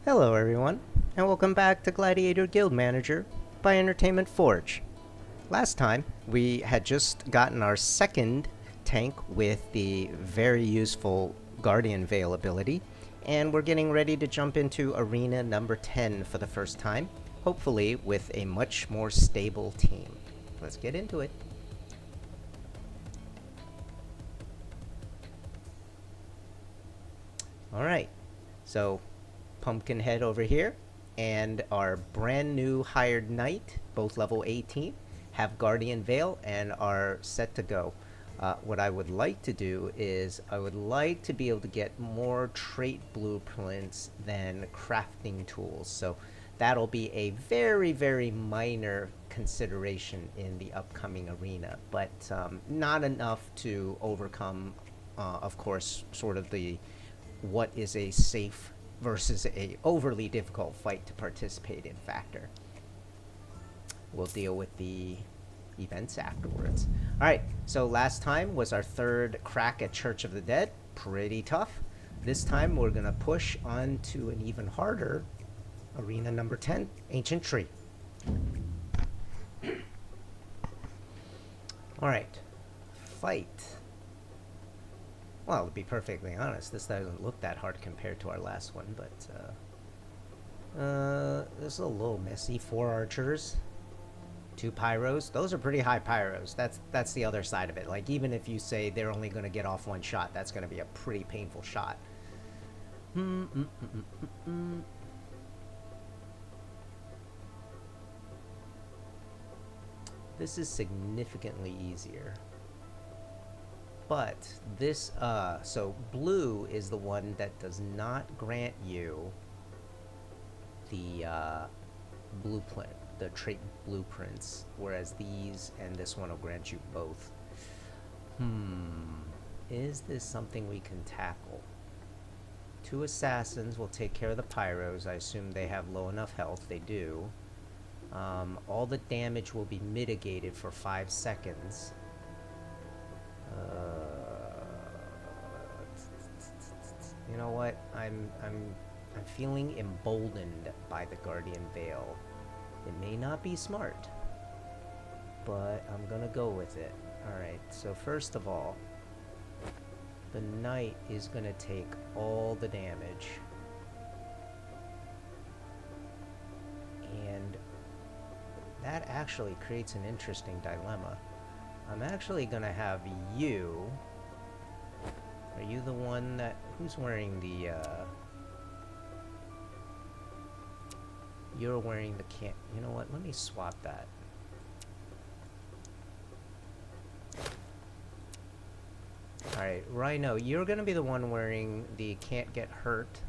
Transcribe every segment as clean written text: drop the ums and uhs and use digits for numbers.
Hello everyone, and welcome back to Gladiator Guild Manager by Entertainment Forge. Last time, we had just gotten our second tank with the very useful Guardian Veil ability, and we're getting ready to jump into Arena number 10 for the first time, hopefully with a much more stable team. Let's get into it. Alright, so Pumpkinhead over here, and our brand new hired knight, both level 18, have Guardian Veil and are set to go. What I would like to do is I would like to be able to get more trait blueprints than crafting tools. So that'll be a very, very minor consideration in the upcoming arena, but not enough to overcome, of course, sort of the what is a safe versus a overly difficult fight to participate in factor. We'll deal with the events afterwards. Alright, so last time was our third crack at Church of the Dead. Pretty tough. This time we're going to push on to an even harder arena number 10, Ancient Tree. Alright, fight. Well, to be perfectly honest, this doesn't look that hard compared to our last one, but this is a little messy. 4 archers, 2 pyros. Those are pretty high pyros. That's the other side of it. Like, even if you say they're only going to get off 1 shot, that's going to be a pretty painful shot. This is significantly easier. But this, so blue is the one that does not grant you the blueprint, the trait blueprints, whereas these and this one will grant you both. Is this something we can tackle? 2 assassins will take care of the pyros. I assume they have low enough health. They do. All the damage will be mitigated for 5 seconds. You know what? I'm feeling emboldened by the Guardian Veil. It may not be smart, but I'm gonna go with it. Alright, so first of all, the knight is gonna take all the damage. And that actually creates an interesting dilemma. I'm actually gonna have you. Are you the one that... Who's wearing the, You're wearing the can... You know what? Let me swap that. Alright, Rhino, you're gonna be the one wearing the can't get hurt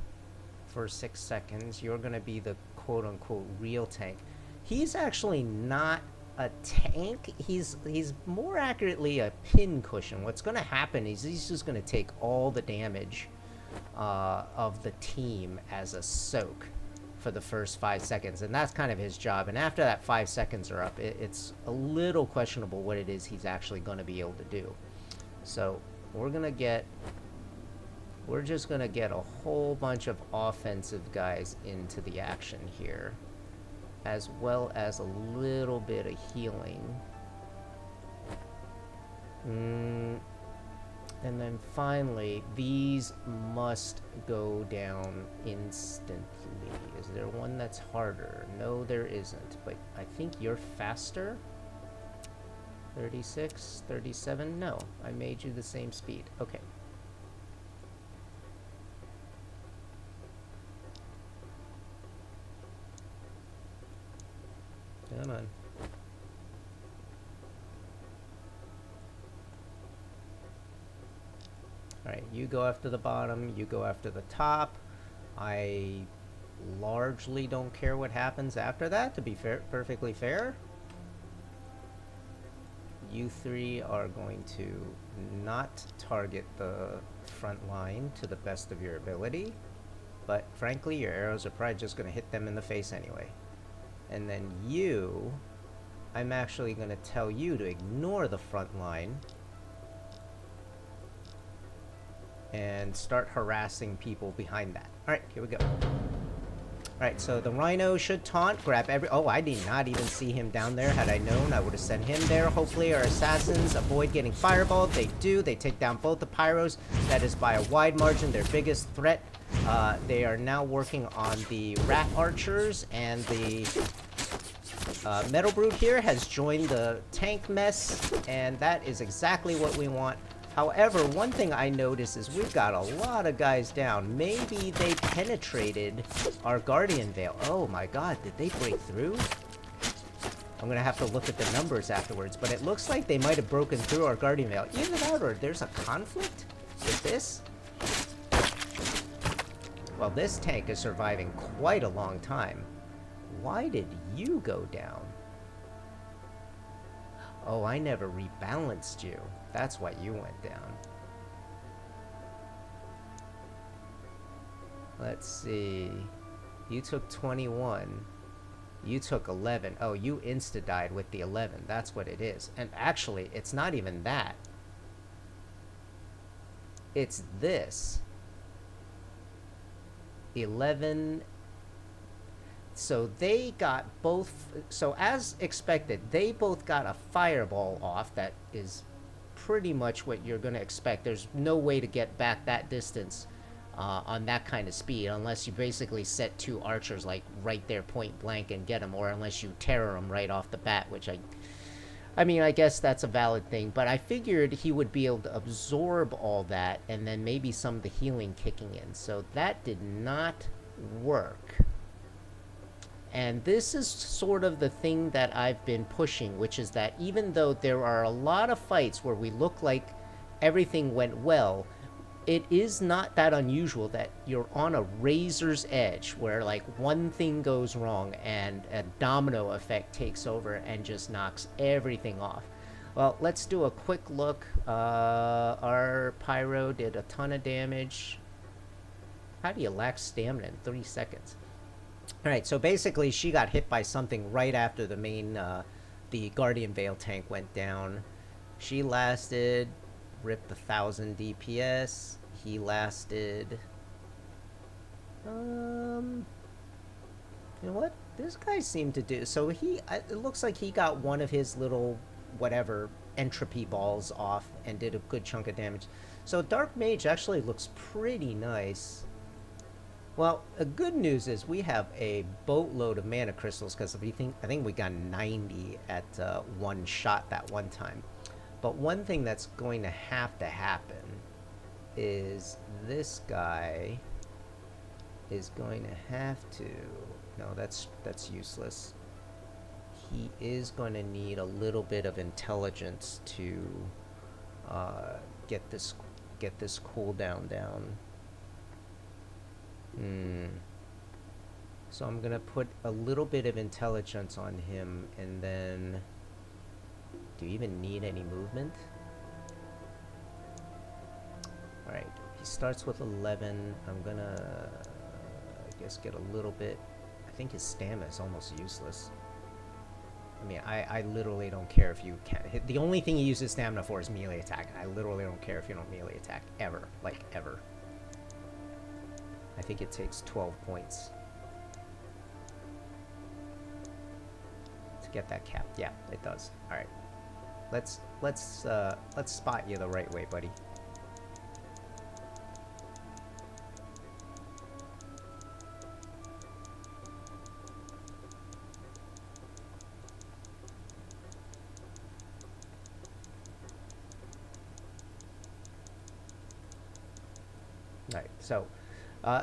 for 6 seconds. You're gonna be the quote-unquote real tank. He's actually not a tank. He's more accurately a pin cushion. What's going to happen is he's just going to take all the damage of the team as a soak for the first 5 seconds, and that's kind of his job. And after that 5 seconds are up, it's a little questionable what it is he's actually going to be able to do. So we're just going to get a whole bunch of offensive guys into the action here, as well as a little bit of healing. And then finally, these must go down instantly. Is there one that's harder? No, there isn't, but I think you're faster. 36, 37? No, I made you the same speed. Okay. Come on. Alright, you go after the bottom, you go after the top. I largely don't care what happens after that, to be perfectly fair. You 3 are going to not target the front line to the best of your ability. But frankly, your arrows are probably just going to hit them in the face anyway. And then you, I'm actually going to tell you to ignore the front line and start harassing people behind that. Alright, here we go. Alright, so the Rhino should taunt, grab every... Oh, I did not even see him down there. Had I known, I would have sent him there. Hopefully our assassins avoid getting fireballed. They do. They take down both the Pyros. That is by a wide margin their biggest threat. They are now working on the Rat Archers, and the Metal Brute here has joined the tank mess, and that is exactly what we want. However, one thing I noticed is we've got a lot of guys down. Maybe they penetrated our Guardian Veil. Oh my god, did they break through? I'm gonna have to look at the numbers afterwards, but it looks like they might have broken through our Guardian Veil. Either that or there's a conflict with this. Well, this tank is surviving quite a long time. Why did you go down? Oh, I never rebalanced you. That's why you went down. Let's see. You took 21. You took 11. Oh, you insta-died with the 11. That's what it is. And actually, it's not even that. It's this. 11. So they got both. So as expected, they both got a fireball off. That is pretty much what you're going to expect. There's no way to get back that distance on that kind of speed unless you basically set two archers like right there point blank and get them, or unless you terror them right off the bat, which I mean, I guess that's a valid thing, but I figured he would be able to absorb all that and then maybe some of the healing kicking in. So that did not work. And this is sort of the thing that I've been pushing, which is that even though there are a lot of fights where we look like everything went well, it is not that unusual that you're on a razor's edge where like one thing goes wrong and a domino effect takes over and just knocks everything off. Well, let's do a quick look. Our Pyro did a ton of damage. How do you lack stamina in 30 seconds? Alright, so basically she got hit by something right after the main, the Guardian Veil tank went down. She lasted, ripped 1,000 DPS. He lasted, you know what? This guy seemed to do, so it looks like he got one of his little, whatever, entropy balls off and did a good chunk of damage. So Dark Mage actually looks pretty nice. Well, the good news is we have a boatload of mana crystals because I think we got 90 at one shot that one time. But one thing that's going to happen is this guy is going to have to... No, that's useless. He is going to need a little bit of intelligence to get this cooldown down. So I'm gonna put a little bit of intelligence on him, and then do you even need any movement? Alright, he starts with 11. I'm gonna I guess get a little bit. I think his stamina is almost useless. I mean, I literally don't care if you can't hit. The only thing he uses stamina for is melee attack. I literally don't care if you don't melee attack ever, like ever. I think it takes 12 points to get that cap. Yeah, it does. All right, let's spot you the right way, buddy. All right, so.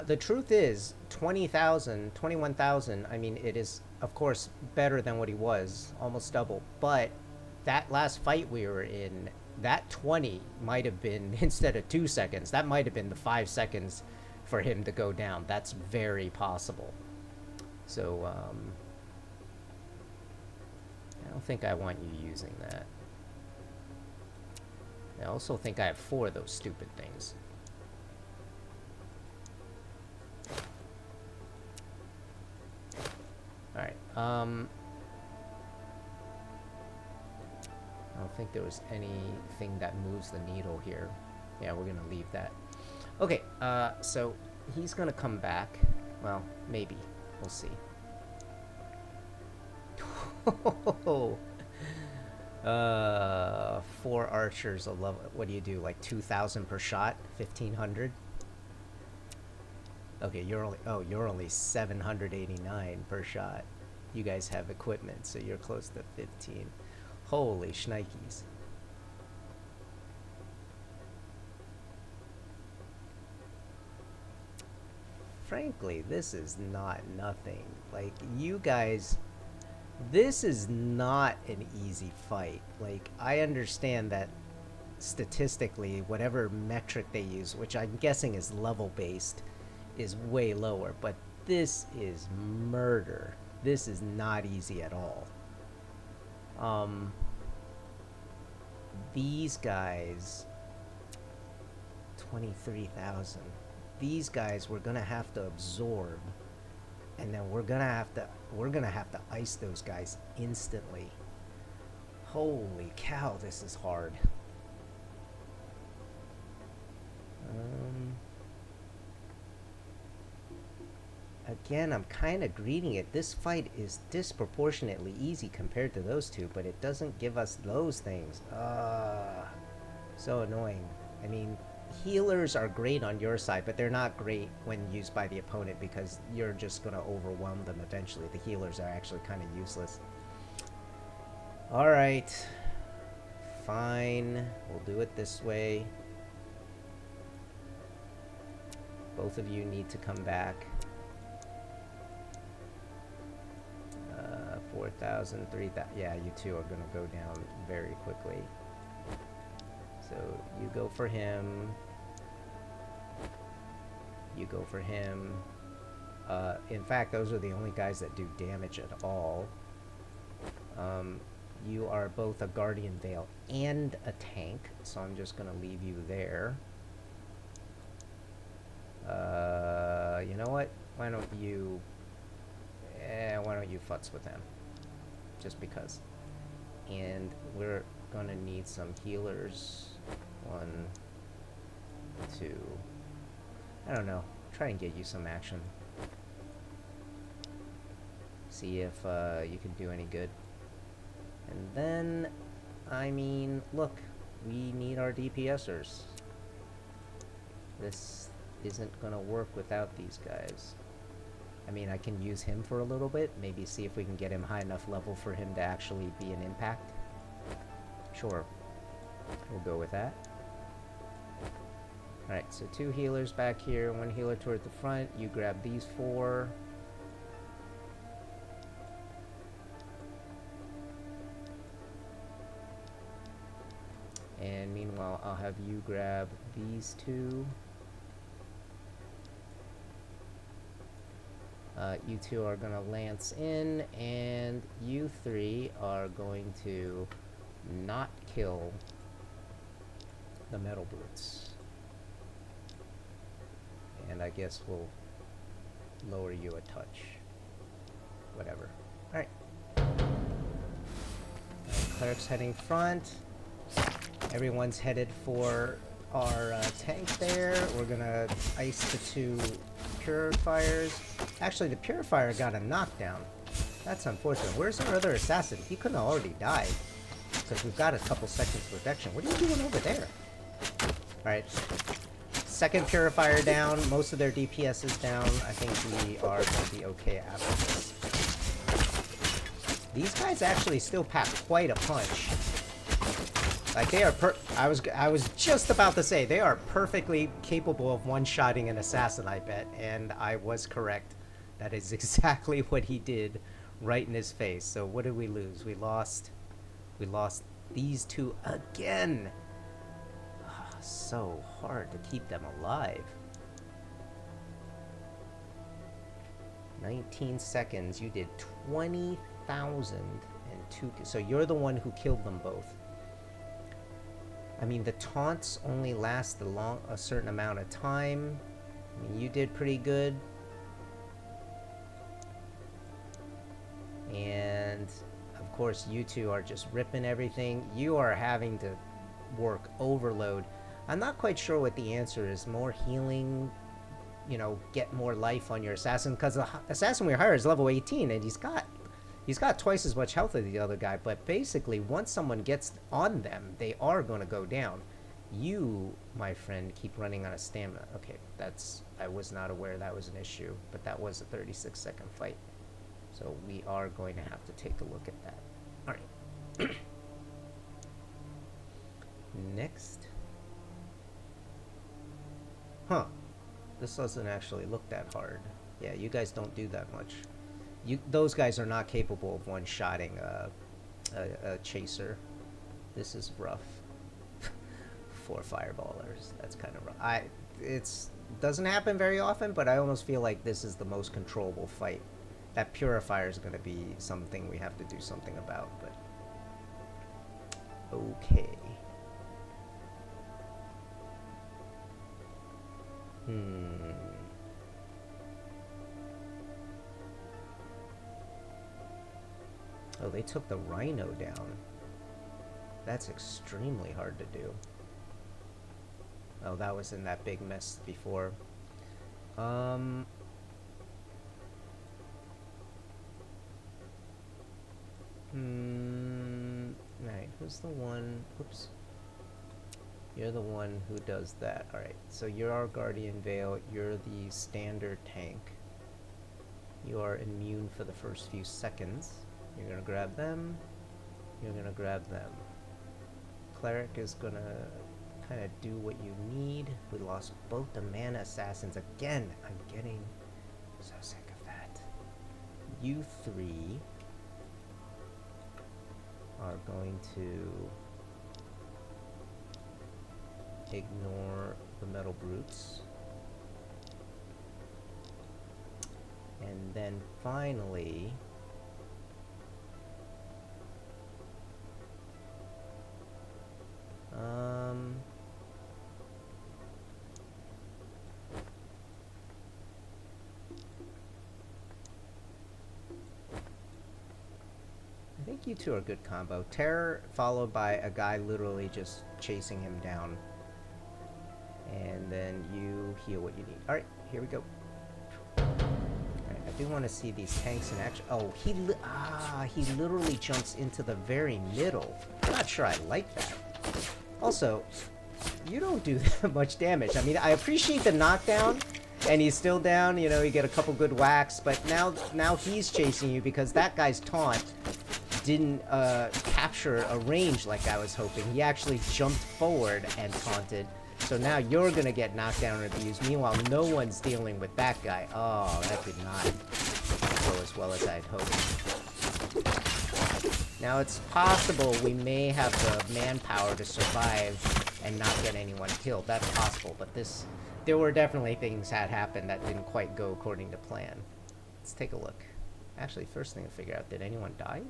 The truth is, 20,000, 21,000, I mean, it is, of course, better than what he was, almost double. But that last fight we were in, that 20 might have been, instead of 2 seconds, that might have been the 5 seconds for him to go down. That's very possible. So, I don't think I want you using that. I also think I have 4 of those stupid things. Alright, I don't think there was anything that moves the needle here. Yeah, we're gonna leave that. Okay, so he's gonna come back. Well, maybe. We'll see. 4 archers will love. What do you do? Like 2,000 per shot? 1,500? Okay, you're only 789 per shot. You guys have equipment, so you're close to 15. Holy shnikes. Frankly, this is not nothing. Like, you guys, this is not an easy fight. Like, I understand that statistically, whatever metric they use, which I'm guessing is level based, is way lower, but this is murder. This is not easy at all. These guys, 23,000. These guys we're gonna have to absorb, and then we're gonna have to ice those guys instantly. Holy cow, this is hard. Again, I'm kind of greeting it. This fight is disproportionately easy compared to those two, but it doesn't give us those things. So annoying. I mean, healers are great on your side, but they're not great when used by the opponent because you're just going to overwhelm them eventually. The healers are actually kind of useless. Alright. Fine. We'll do it this way. Both of you need to come back. 4,000, 3,000. Yeah, you two are going to go down very quickly. So you go for him. You go for him. In fact, those are the only guys that do damage at all. You are both a Guardian Veil and a tank, so I'm just going to leave you there. You know what? Why don't you futz with them? Just because. And we're gonna need some healers. 1, 2. I don't know. Try and get you some action. See if you can do any good. And then, I mean, look, we need our DPSers. This isn't gonna work without these guys. I mean, I can use him for a little bit. Maybe see if we can get him high enough level for him to actually be an impact. Sure. We'll go with that. Alright, so 2 healers back here. 1 healer toward the front. You grab these 4. And meanwhile, I'll have you grab these 2. You 2 are gonna lance in, and you 3 are going to not kill the metal brutes. And I guess we'll lower you a touch. Whatever. Alright. Cleric's heading front. Everyone's headed for our tank there. We're gonna ice the 2 purifiers. Actually, the purifier got a knockdown. That's unfortunate. Where's our other assassin? He couldn't have already died. Because we've got a couple seconds protection. What are you doing over there? Alright. Second purifier down. Most of their DPS is down. I think we are going to be okay after this. These guys actually still pack quite a punch. Like, they are I was just about to say, they are perfectly capable of one-shotting an assassin, I bet. And I was correct. That is exactly what he did right in his face. So what did we lose? We lost these 2 again. Oh, so hard to keep them alive. 19 seconds. You did 20,002. So you're the one who killed them both. I mean, the taunts only last a certain amount of time. I mean, you did pretty good. And of course, you 2 are just ripping everything. You are having to work overload. I'm not quite sure what the answer is. More healing you know, get more life on your assassin, because the assassin we hire is level 18, and he's got twice as much health as the other guy. But basically, once someone gets on them, they are going to go down. You, my friend, keep running out of stamina. Okay, I was not aware that was an issue, but that was a 36-second fight. So we are going to have to take a look at that. All right. Next. Huh. This doesn't actually look that hard. Yeah, you guys don't do that much. Those guys are not capable of one-shotting a chaser. This is rough. 4 fireballers. That's kind of rough. It doesn't happen very often, but I almost feel like this is the most controllable fight. That purifier is going to be something we have to do something about, but okay. Oh, they took the rhino down. That's extremely hard to do. Oh, that was in that big mess before. Alright, who's the one? Oops. You're the one who does that. Alright, so you're our Guardian Veil. You're the standard tank. You are immune for the first few seconds. You're gonna grab them. You're gonna grab them. Cleric is gonna kind of do what you need. We lost both the mana assassins again. I'm getting so sick of that. You three are going to ignore the metal brutes. And then finally, I think you two are a good combo. Terror followed by a guy literally just chasing him down. And then you heal what you need. Alright, here we go. Alright, I do want to see these tanks in action. Oh, he literally jumps into the very middle. I'm not sure I like that. Also, you don't do that much damage. I mean, I appreciate the knockdown, and he's still down, you know, you get a couple good whacks, but now he's chasing you because that guy's taunt didn't capture a range like I was hoping. He actually jumped forward and taunted. So now you're gonna get knocked down and abused. Meanwhile, no one's dealing with that guy. Oh, that did not go as well as I'd hoped. Now it's possible we may have the manpower to survive and not get anyone killed. That's possible, but there were definitely things that happened that didn't quite go according to plan. Let's take a look. Actually, first thing to figure out, did anyone die?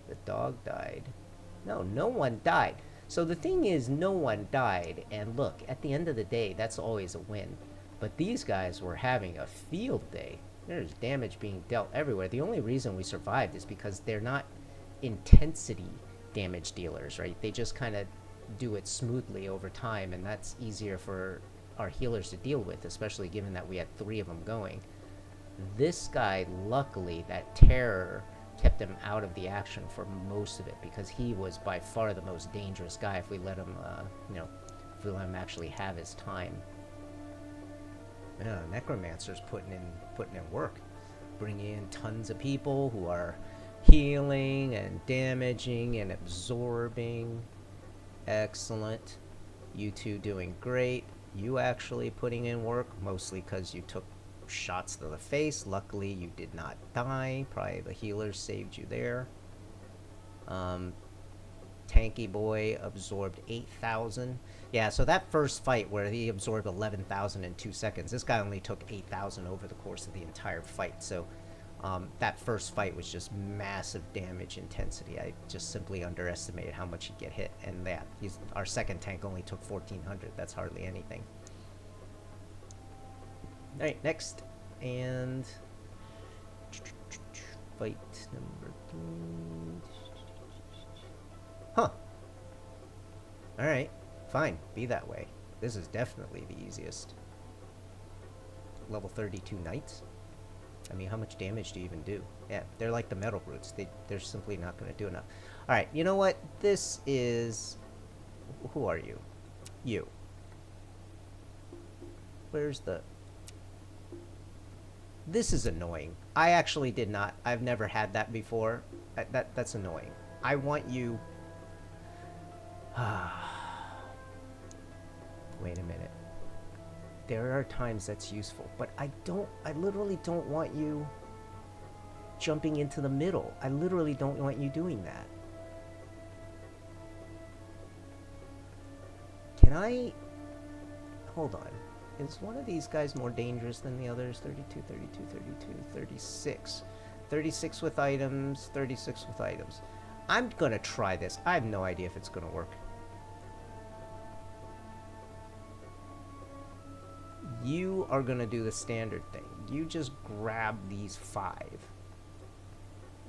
The dog died. No, no one died. So the thing is, no one died, and look, at the end of the day, that's always a win. But these guys were having a field day. There's damage being dealt everywhere. The only reason we survived is because they're not intensity damage dealers, right? They just kind of do it smoothly over time, and that's easier for our healers to deal with, especially given that we had 3 of them going. This guy, luckily, that terror kept him out of the action for most of it, because he was by far the most dangerous guy if we let him, if we let him actually have his time. Yeah, Necromancer's putting in work, bringing in tons of people who are healing and damaging and absorbing. Excellent. You two doing great. You actually putting in work, mostly because you took shots to the face. Luckily, you did not die. Probably the healers saved you there. Tanky boy absorbed 8,000. Yeah, so that first fight where he absorbed 11,000 in 2 seconds, this guy only took 8,000 over the course of the entire fight. So that first fight was just massive damage intensity. I just simply underestimated how much he'd get hit. And yeah, our second tank only took 1,400. That's hardly anything. Alright, next. And fight number 3. Huh. Alright, fine. Be that way. This is definitely the easiest. Level 32 knights. I mean, how much damage do you even do? Yeah, they're like the metal brutes. They're simply not going to do enough. All right, you know what? This is... Who are you? You. Where's the... This is annoying. I actually did not... I've never had that before. That's annoying. I want you... Wait a minute. There are times that's useful, but I literally don't want you jumping into the middle. I literally don't want you doing that. Can I... Hold on. Is one of these guys more dangerous than the others? 32, 32, 32, 36. 36 with items, 36 with items. I'm gonna try this. I have no idea if it's gonna work. You are gonna do the standard thing. You just grab these 5.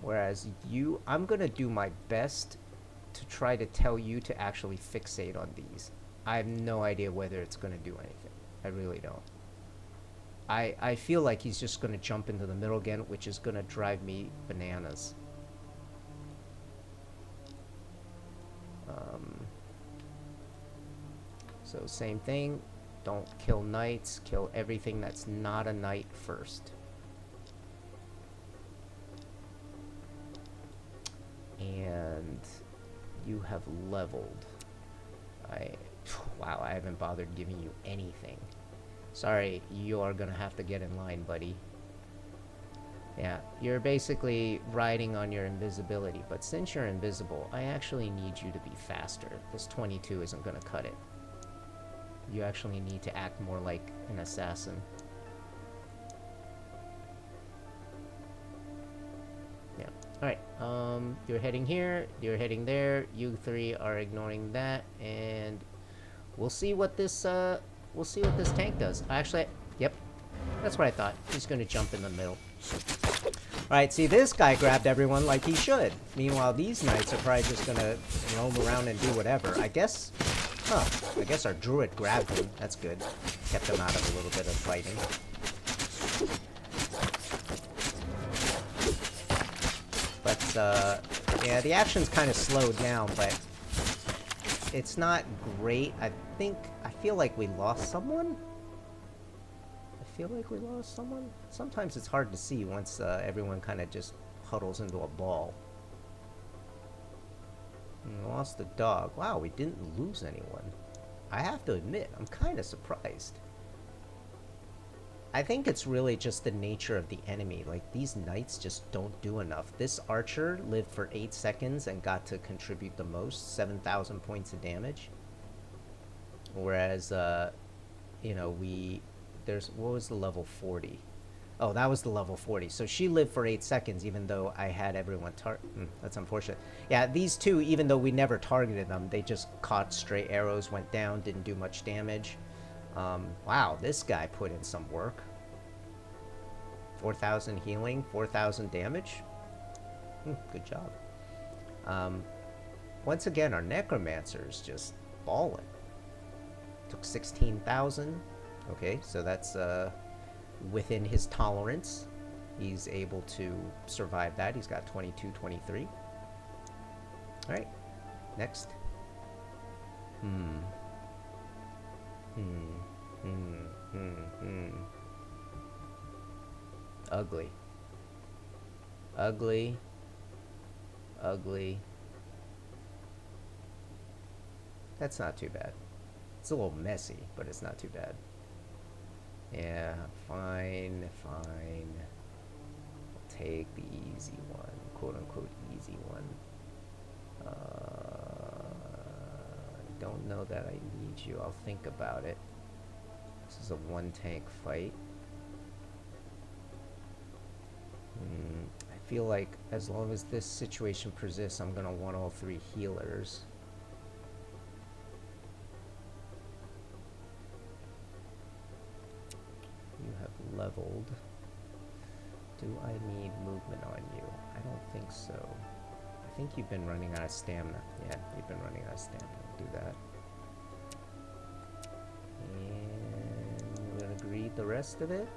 Whereas you, I'm gonna do my best to try to tell you to actually fixate on these. I have no idea whether it's gonna do anything. I really don't. I feel like he's just gonna jump into the middle again, which is gonna drive me bananas. So same thing. Don't kill knights. Kill everything that's not a knight first. And you have leveled. Wow, I haven't bothered giving you anything. Sorry, you are gonna have to get in line, buddy. Yeah, you're basically riding on your invisibility, but since you're invisible, I actually need you to be faster. This 22 isn't gonna cut it. You actually need to act more like an assassin. Yeah. Alright, you're heading here, you're heading there, you 3 are ignoring that, and we'll see what this tank does. Actually, yep, that's what I thought. He's gonna jump in the middle. Alright, see, this guy grabbed everyone like he should. Meanwhile, these knights are probably just gonna roam around and do whatever. I guess our druid grabbed him. That's good. Kept him out of a little bit of fighting. But, yeah, the action's kind of slowed down, but it's not great. I feel like we lost someone? Sometimes it's hard to see once everyone kind of just huddles into a ball. We lost the dog. Wow, we didn't lose anyone. I have to admit, I'm kind of surprised. I think it's really just the nature of the enemy. Like, these knights just don't do enough. This archer lived for 8 seconds and got to contribute the most, 7,000 points of damage. Whereas, you know, what was the level 40? Oh, that was the level 40. So she lived for 8 seconds, even though I had everyone that's unfortunate. Yeah, these two, even though we never targeted them, they just caught stray arrows, went down, didn't do much damage. Wow, this guy put in some work. 4,000 healing, 4,000 damage. Good job. Once again, our necromancer's just balling. Took 16,000. Okay, so that's within his tolerance. He's able to survive that. He's got 22, 23. Alright, next. Ugly. Ugly. Ugly. That's not too bad. It's a little messy, but it's not too bad. Yeah, fine. I'll take the easy one, quote-unquote easy one. I don't know that I need you. I'll think about it. This is a one-tank fight. I feel like as long as this situation persists, I'm gonna want all 3 healers. You have leveled. Do I need movement on you? I don't think so. I think you've been running out of stamina. Yeah, you've been running out of stamina. Do that. And we're gonna greed the rest of it.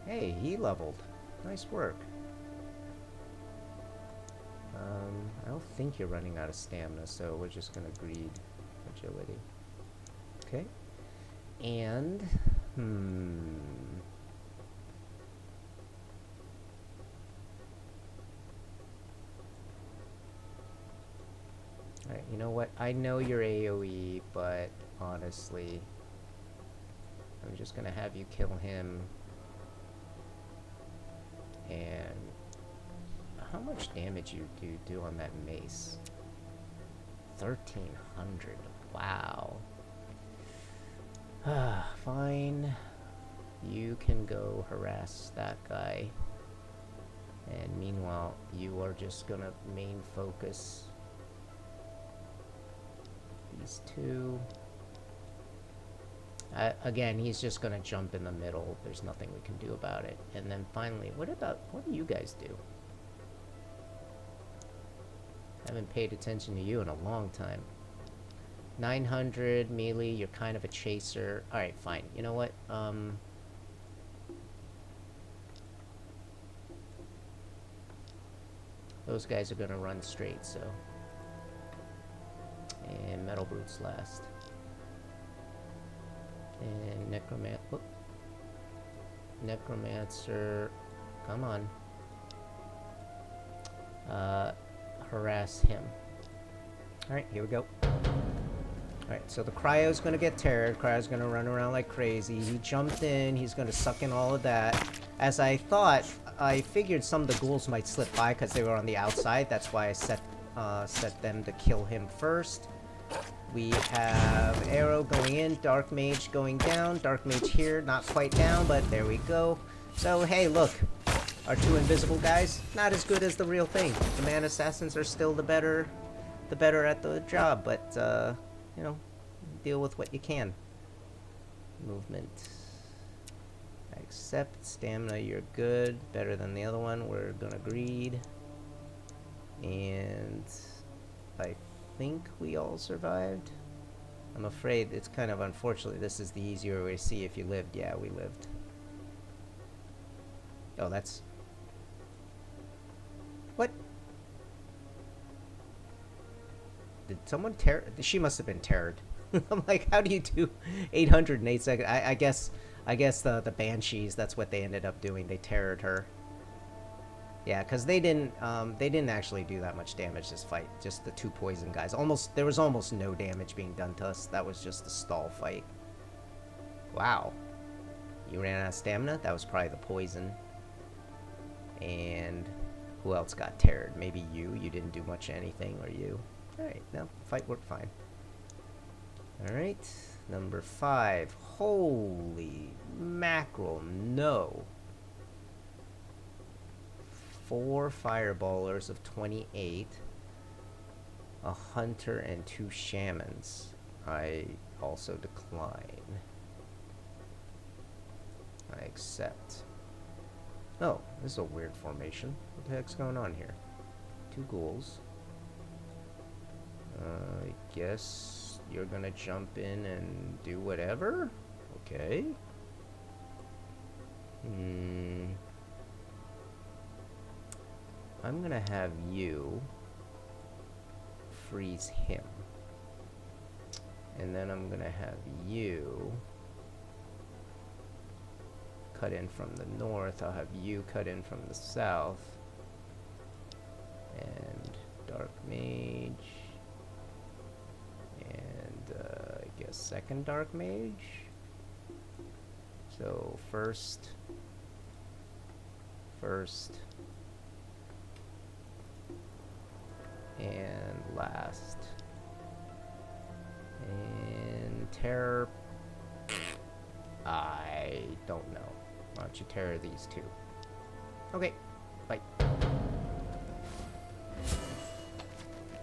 Hey, he leveled. Nice work. I don't think you're running out of stamina, so we're just gonna greed agility. Okay. And, Alright, you know what? I know you're AoE, but honestly, I'm just gonna have you kill him. And how much damage do you do on that mace? 1,300. Wow. Fine. You can go harass that guy. And meanwhile, you are just gonna main focus these two. Again, he's just gonna jump in the middle. There's nothing we can do about it. And then finally, what do you guys do? Haven't paid attention to you in a long time. 900 melee, you're kind of a chaser. Alright, fine. You know what? Those guys are gonna run straight, so. And Metal Brutes last. And Necromancer, come on. Harass him. Alright, here we go. Alright, so the Cryo's gonna get terrored. Cryo's gonna run around like crazy. He jumped in, he's gonna suck in all of that. As I thought, I figured some of the ghouls might slip by because they were on the outside. That's why I set them to kill him first. We have Arrow going in, Dark Mage going down. Dark Mage here, not quite down, but there we go. So, hey, look. Our two invisible guys, not as good as the real thing. The Man Assassins are still the better at the job, but, you know, deal with what you can. Movement. I accept. Stamina, you're good. Better than the other one. We're gonna greed. And I think we all survived. I'm afraid it's kind of unfortunate. This is the easier way to see if you lived. Yeah, we lived. Oh, that's... What? Did someone tear... She must have been terrored. I'm like, how do you do 800 in 8 seconds? I guess the Banshees, that's what they ended up doing. They terrored her. Yeah, because they didn't actually do that much damage this fight. Just the two poison guys. There was almost no damage being done to us. That was just a stall fight. Wow. You ran out of stamina? That was probably the poison. And who else got terrored? Maybe you? You didn't do much of anything, or you? Alright, no, fight worked fine. Alright, number 5. Holy mackerel, no. 4 fireballers of 28. A hunter and 2 shamans. I also decline. I accept. Oh, this is a weird formation. What the heck's going on here? 2 ghouls. I guess you're gonna jump in and do whatever? Okay. I'm gonna have you freeze him. And then I'm gonna have you cut in from the north. I'll have you cut in from the south. And Dark Mage. And I guess second Dark Mage. So first. And last. And terror. I don't know. Why don't you terror these 2? Okay. Bye.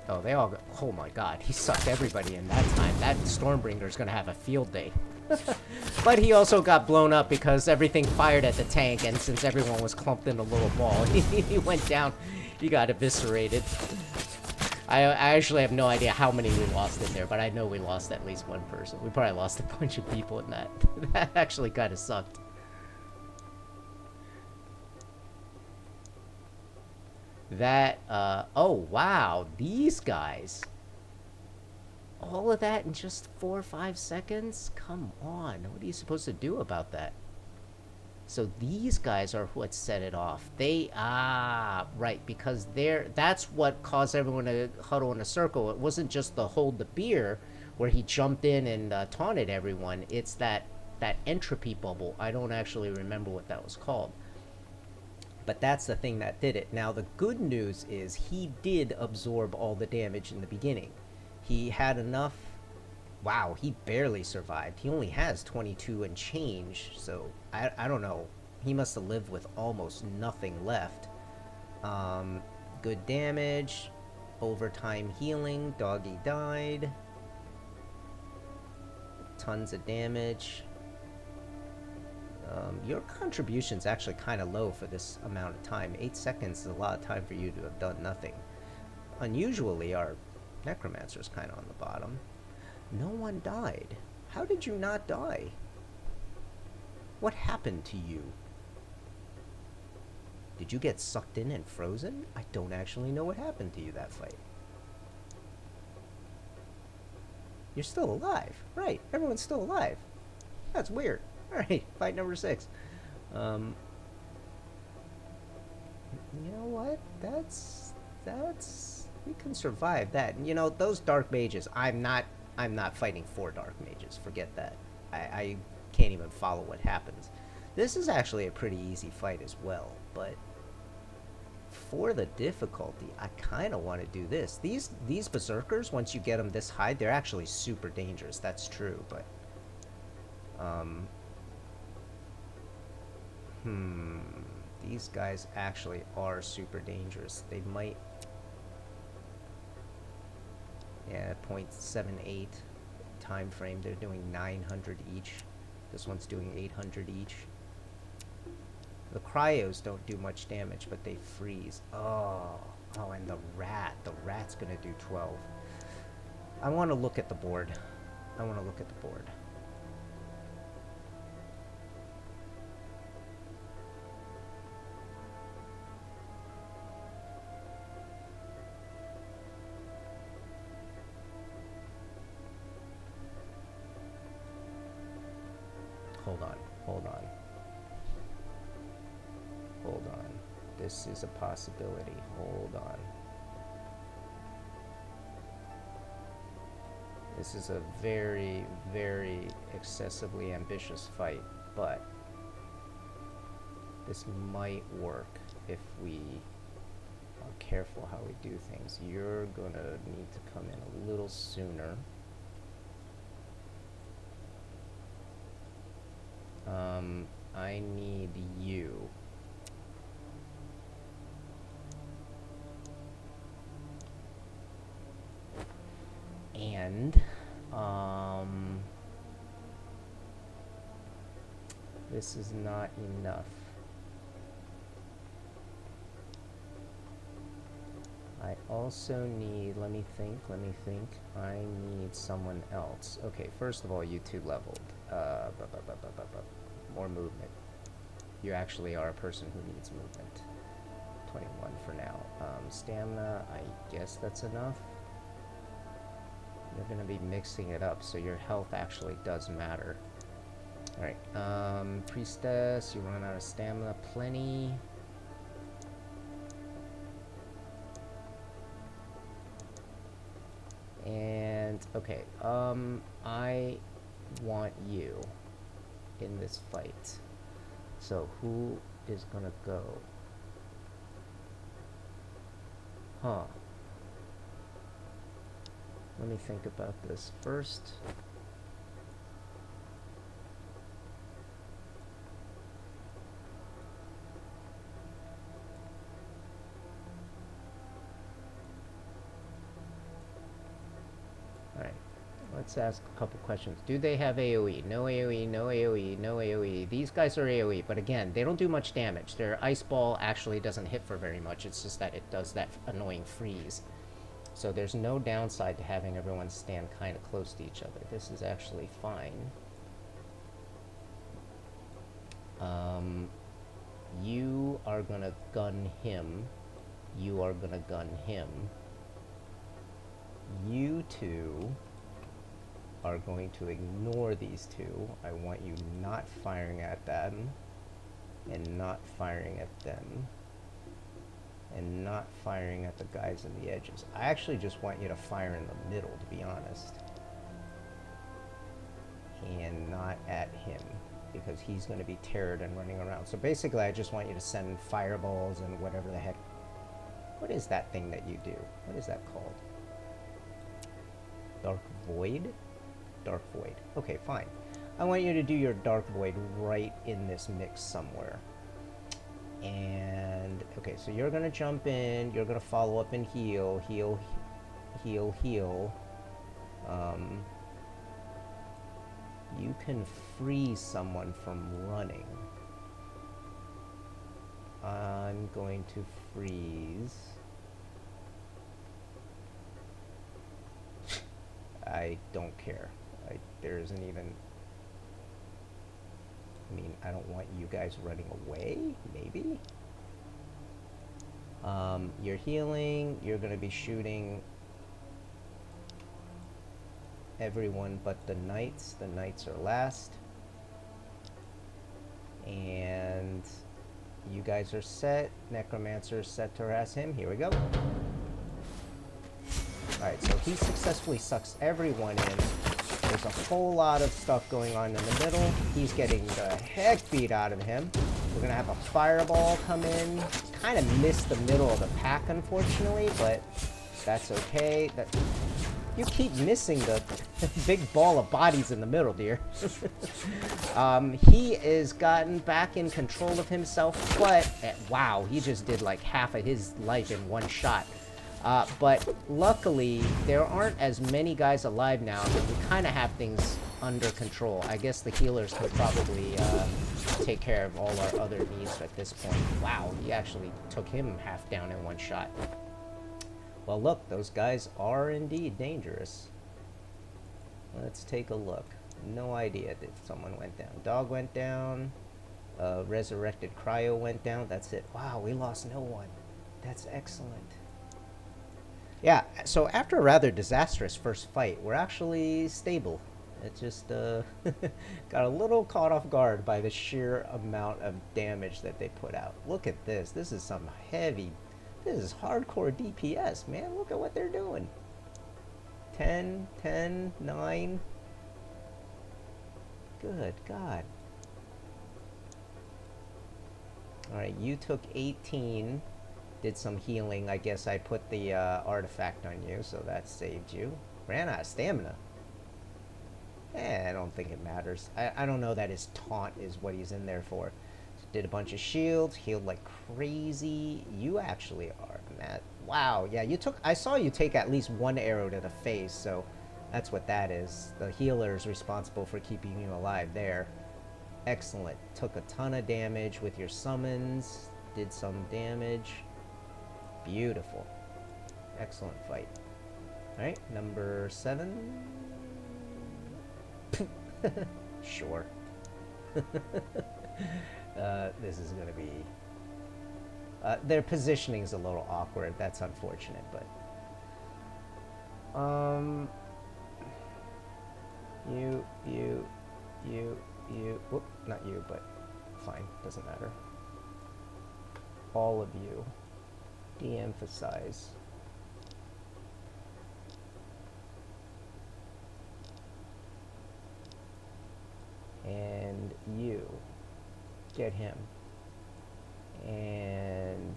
Oh, they all go. Oh my god, he sucked everybody in that time. That Stormbringer's gonna have a field day. But he also got blown up because everything fired at the tank, and since everyone was clumped in a little ball, he went down. He got eviscerated. I actually have no idea how many we lost in there, but I know we lost at least one person. We probably lost a bunch of people in that. That actually kind of sucked. That, oh wow, these guys. All of that in just 4 or 5 seconds? Come on, what are you supposed to do about that? So these guys are what set it off. Right, because that's what caused everyone to huddle in a circle. It wasn't just the hold the beer where he jumped in and taunted everyone. It's that entropy bubble. I don't actually remember what that was called. But that's the thing that did it. Now the good news is he did absorb all the damage in the beginning. He had enough. Wow, he barely survived. He only has 22 and change, so I don't know. He must have lived with almost nothing left. Good damage, overtime healing, doggy died. Tons of damage. Your contribution's actually kind of low for this amount of time. 8 seconds is a lot of time for you to have done nothing. Unusually, our necromancer's kind of on the bottom. No one died. How did you not die? What happened to you? Did you get sucked in and frozen? I don't actually know what happened to you that fight. You're still alive. Right, everyone's still alive. That's weird. Alright, fight number 6. You know what? That's... We can survive that. You know, those dark mages, I'm not fighting 4 dark mages. Forget that. I can't even follow what happens. This is actually a pretty easy fight as well, but for the difficulty, I kind of want to do this. These berserkers, once you get them this high, they're actually super dangerous. That's true, but these guys actually are super dangerous. They might. Yeah, 0.78 time frame. They're doing 900 each. This one's doing 800 each. The cryos don't do much damage, but they freeze. Oh, and the rat's gonna do 12. I want to look at the board. Hold on. This is a possibility. Hold on. This is a very, very excessively ambitious fight, but this might work if we are careful how we do things. You're gonna need to come in a little sooner. I need you. And, this is not enough. I also need, let me think, I need someone else. Okay, first of all, you 2 leveled. More movement. You actually are a person who needs movement. 21 for now. Stamina, I guess that's enough. You're gonna be mixing it up, so your health actually does matter. Alright, priestess, you run out of stamina, plenty. And, okay, I want you in this fight. So, who is gonna go? Huh. Let me think about this first. Alright, let's ask a couple questions. Do they have AoE? No AoE, no AoE, no AoE. These guys are AoE, but again, they don't do much damage. Their ice ball actually doesn't hit for very much. It's just that it does that annoying freeze. So there's no downside to having everyone stand kind of close to each other. This is actually fine. You are gonna gun him. You are gonna gun him. You two are going to ignore these two. I want you not firing at them, and not firing at them, and not firing at the guys in the edges. I actually just want you to fire in the middle, to be honest. And not at him, because he's going to be terrored and running around. So basically, I just want you to send fireballs and whatever the heck. What is that thing that you do? What is that called? Dark Void? Dark Void. Okay, fine. I want you to do your Dark Void right in this mix somewhere. And, okay, so you're going to jump in. You're going to follow up and heal. Heal, heal, heal. You can freeze someone from running. I'm going to freeze. I don't care. There isn't even... I mean, I don't want you guys running away, maybe? You're healing. You're going to be shooting everyone but the knights. The knights are last. And you guys are set. Necromancer is set to harass him. Here we go. Alright, so he successfully sucks everyone in. There's a whole lot of stuff going on in the middle. He's getting the heck beat out of him. We're gonna have a fireball come in. Kind of missed the middle of the pack, unfortunately, but that's okay. You keep missing the big ball of bodies in the middle, dear. He is gotten back in control of himself, but wow, he just did like half of his life in one shot. But luckily, there aren't as many guys alive now that we kind of have things under control. I guess the healers can probably take care of all our other needs at this point. Wow, he actually took him half down in one shot. Well, look, those guys are indeed dangerous. Let's take a look. No idea if someone went down. Dog went down. Resurrected Cryo went down. That's it. Wow, we lost no one. That's excellent. Yeah, so after a rather disastrous first fight, we're actually stable. It just got a little caught off guard by the sheer amount of damage that they put out. Look at this. This is some heavy... This is hardcore DPS, man. Look at what they're doing. 10, 10, 9. Good God. Alright, you took 18. Did some healing. I guess I put the artifact on you, so that saved you. Ran out of stamina. I don't think it matters. I don't know that his taunt is what he's in there for. Did a bunch of shields, healed like crazy. You actually are, Matt. Wow, yeah, you took... I saw you take at least one arrow to the face, so that's what that is. The healer is responsible for keeping you alive there. Excellent. Took a ton of damage with your summons. Did some damage. Beautiful. Excellent fight. Alright, number 7. Sure. This is going to be... their positioning is a little awkward. That's unfortunate, but... You... Whoop, not you, but... Fine, doesn't matter. All of you. De-emphasize. And you. Get him. And...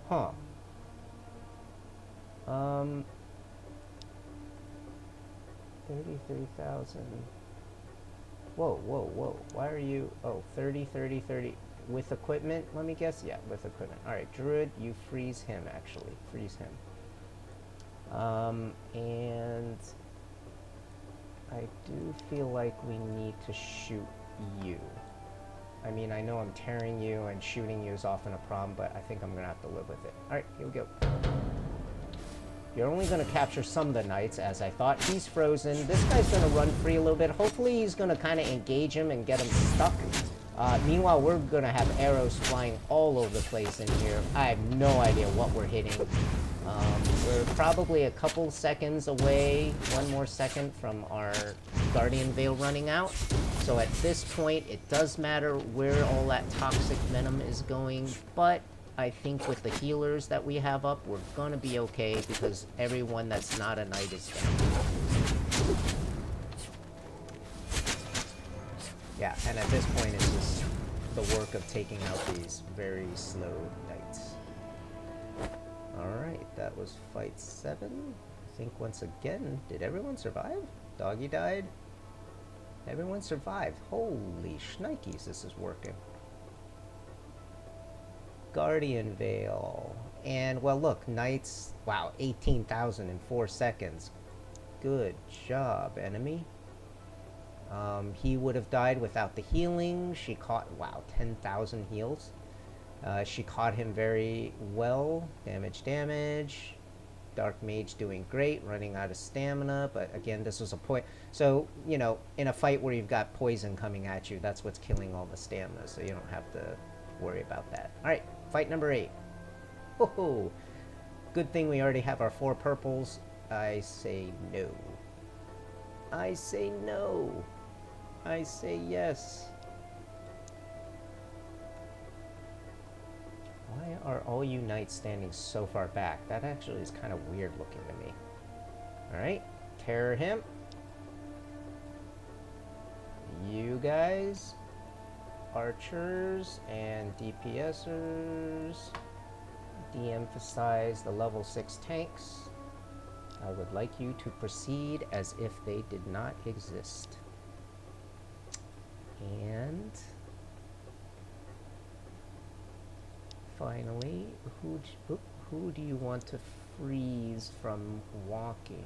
Huh. 33,000. Whoa, whoa, whoa. Why are you... Oh, 30, 30, 30. With equipment, let me guess? Yeah, with equipment. Alright, Druid, you freeze him, actually. Freeze him. And... I do feel like we need to shoot you. I mean, I know I'm tearing you and shooting you is often a problem, but I think I'm gonna have to live with it. Alright, here we go. You're only gonna capture some of the knights, as I thought. He's frozen. This guy's gonna run free a little bit. Hopefully he's gonna kind of engage him and get him stuck. Meanwhile, we're gonna have arrows flying all over the place in here. I have no idea what we're hitting. We're probably a couple seconds away, one more second from our Guardian Veil running out. So at this point, it does matter where all that toxic venom is going, but I think with the healers that we have up, we're gonna be okay because everyone that's not a knight is down. Yeah, and at this point, it's just the work of taking out these very slow knights. Alright, that was fight 7. I think once again, did everyone survive? Doggy died. Everyone survived. Holy shnikes, this is working. Guardian Veil. And, well, look, knights, wow, 18,000 in 4 seconds. Good job, enemy. He would have died without the healing. She caught, wow, 10,000 heals. She caught him very well. Damage. Dark Mage doing great, running out of stamina, but again, this was a point. So, you know, in a fight where you've got poison coming at you, that's what's killing all the stamina, so you don't have to worry about that. Alright, fight number 8. Whoa! Good thing we already have our 4 purples. I say no. I say no. I say yes. Why are all you knights standing so far back? That actually is kind of weird looking to me. Alright, terror him. You guys, archers and DPSers, de-emphasize the level 6 tanks. I would like you to proceed as if they did not exist. And finally, who do you want to freeze from walking?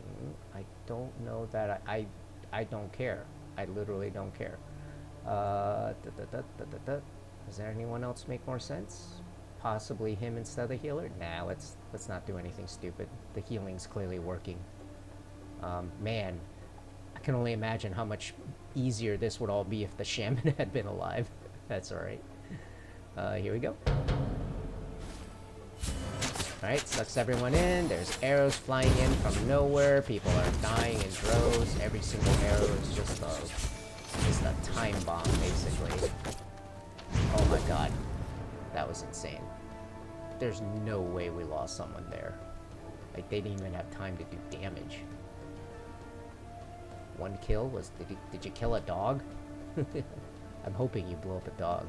I don't know that I don't care. I literally don't care. Does there anyone else make more sense? Possibly him instead of the healer? Nah, let's not do anything stupid. The healing's clearly working. Man, I can only imagine how much easier this would all be if the shaman had been alive. That's alright. Here we go. Alright, sucks everyone in. There's arrows flying in from nowhere. People are dying in droves. Every single arrow is just a time bomb, basically. Oh my god. That was insane. There's no way we lost someone there. Like, they didn't even have time to do damage. One kill was... Did you kill a dog? I'm hoping you blew up a dog.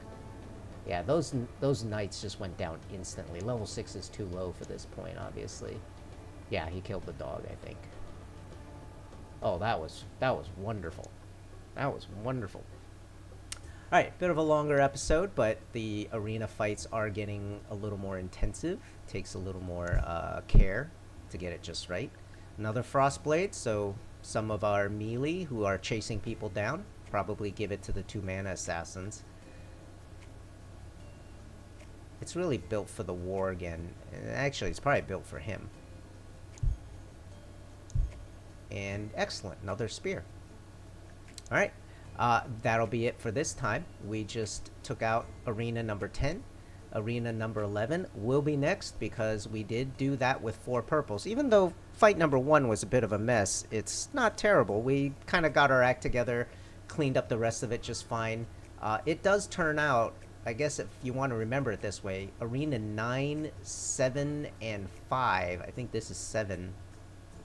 Yeah, those knights just went down instantly. Level 6 is too low for this point, obviously. Yeah, he killed the dog, I think. Oh, that was wonderful. That was wonderful. Alright, bit of a longer episode, but the arena fights are getting a little more intensive. Takes a little more care to get it just right. Another Frostblade, so some of our melee who are chasing people down, probably give it to the 2-mana assassins. It's really built for the war again. Actually, it's probably built for him. And excellent, another spear. Alright, that'll be it for this time. We just took out arena number 10. Arena number 11 will be next because we did do that with 4 purples. Even though fight number 1 was a bit of a mess, it's not terrible. We kind of got our act together, cleaned up the rest of it just fine. It does turn out, I guess if you want to remember it this way, arena 9, 7, and 5, I think this is 7,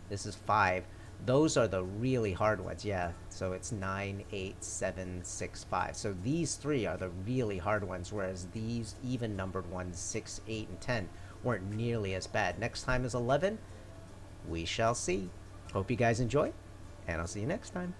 this is 5, those are the really hard ones, yeah. So it's 9, 8, 7, 6, 5. So these 3 are the really hard ones, whereas these even numbered ones, 6, 8, and 10, weren't nearly as bad. Next time is 11. We shall see. Hope you guys enjoy, and I'll see you next time.